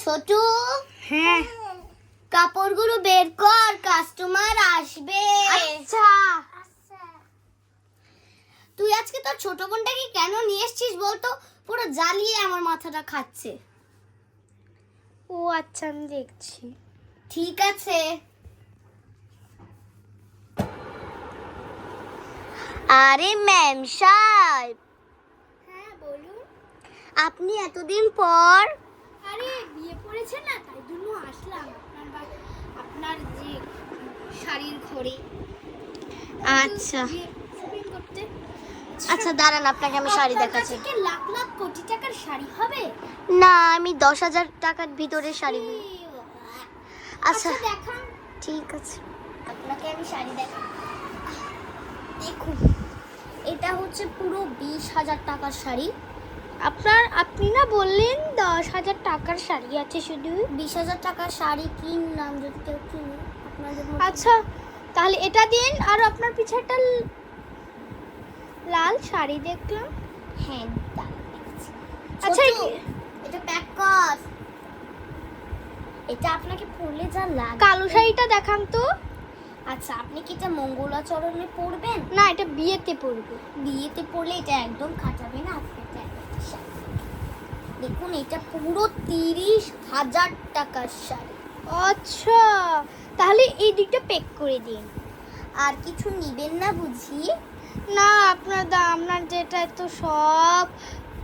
ছোটু, হ্যাঁ কাপড়গুলো বের কর, কাস্টমার আসবে। আচ্ছা। তুই আজকে তোর ছোট বোনটাকে কেন নিয়ে এসেছিস বলতো? পুরো জ্বালিয়ে আমার মাথাটা খাচ্ছে। ও আচ্ছা, আমি দেখছি। ঠিক আছে। আরে ম্যাম সাহেব, হ্যাঁ বলুন। আপনি এতদিন পর? আরে বিয়ে পড়েছে না, তাই জন্য আসলাম আপনার যে শাড়ির ঘরে। আচ্ছা শপিং করতে। আচ্ছা দাঁড়ান, আপনাকে আমি শাড়ি দেখাচ্ছি। আপনার কাছে কি লাখ লাখ কোটি টাকার শাড়ি হবে? না, আমি 10,000 টাকার ভিতরে শাড়ি নেব। আচ্ছা দেখান। ঠিক আছে, আপনাকে আমি শাড়ি দেখাই। দেখুন, এটা হচ্ছে পুরো 20,000 টাকার শাড়ি। আপনি না বললেন 10,000 টাকার শাড়ি আছে শুধু? 20,000 টাকার শাড়ি কিনলাম, যদি কেউ কিনে আপনাদের মতো। আচ্ছা তাহলে এটা দিন। আর আপনার পিছে একটা লাল শাড়ি দেখলাম। হ্যাঁ দাঁড়ান দেখছি। আচ্ছা, ছোটু, এটা প্যাক কর। এটা আপনাকে পরলে যা লাগে। কালো শাড়িটা দেখান তো। আচ্ছা, আপনি কি এটা মঙ্গলাচরণে পরবেন? না, এটা বিয়েতে পরবো। বিয়েতে পরলে এটা একদম কাটাবে না। আপনি এটা একটা শাড়ি দেখুন, এটা পুরো 30,000 টাকার শাড়ি। আচ্ছা তাহলে এই দুইটা প্যাক করে দিন। আর কিছু নিবেন না বুঝি? না, আপনার যেটা তো সব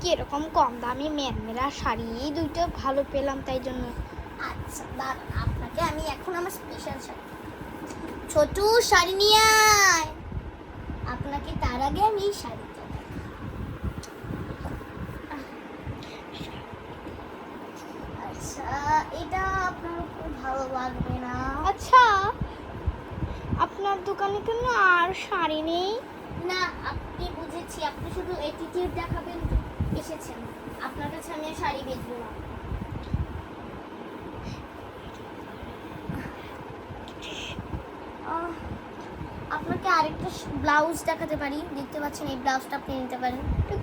কিরকম কম দামি মেরা শাড়ি, এই দুইটা ভালো পেলাম তাই জন্য। আচ্ছা দাঁড়ান, আপনাকে আমি এখন আমার স্পেশাল শাড়ি। ছোটু, শাড়ি নিয়ে আয়। আপনাকে তার আগে আমি এই শাড়িটা দেখাই। আচ্ছা, এটা আপনার খুব ভালো লাগবে না। আচ্ছা, আপনার দোকানে কেন আর শাড়ি নেই? না, আপনি বুঝেছি, আপনি শুধু অ্যাটিটিউড দেখাবেন এসেছেন। আপনার কাছে আমি আর শাড়ি বেচবো না। আপনাকে আরেকটা ব্লাউজ দেখাতে পারি। দেখতে পাচ্ছেন, এই ব্লাউজটা আপনি নিতে পারেন।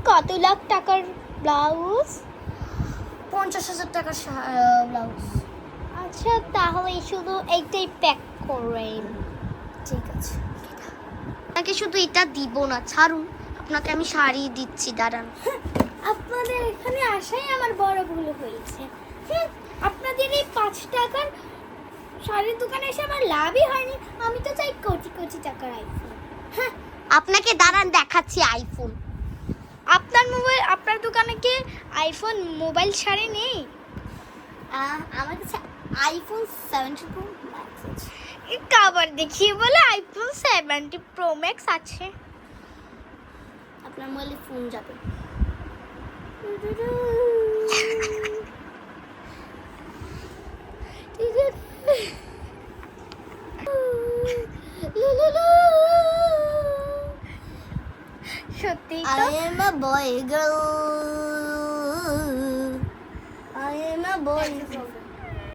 কত লাখ টাকার ব্লাউজ? 50,000 টাকার ব্লাউজ। আচ্ছা তাহলে শুধু এইটাই প্যাক করেন। ঠিক আছে, আপনাকে শুধু এটা দিব না, ছাড়ুন, আপনাকে আমি শাড়ি দিচ্ছি, দাঁড়ান। আপনাদের এখানে আসাই আমার বড় ভুল হয়েছে। আপনাদের এই 5 টাকার শাড়ির দোকানে এসে আমার লাভই হয়নি। আমি তো চাই কোটি কোটি টাকার আইফোন। হ্যাঁ, আপনাকে দাঁড়ান দেখাচ্ছি আইফোন। আপনার দোকানে কি আইফোন মোবাইল শাড়ি নেই? আমার কাছে আইফোন 70 প্রো ম্যাক্স আছে। কাবার দেখিয়ে বলে আইফোন 70 প্রো ম্যাক্স আছে। আপনার মোবাইলে ফোন যাবে। সত্যি I তো? am a boy girl. I am a boy girl.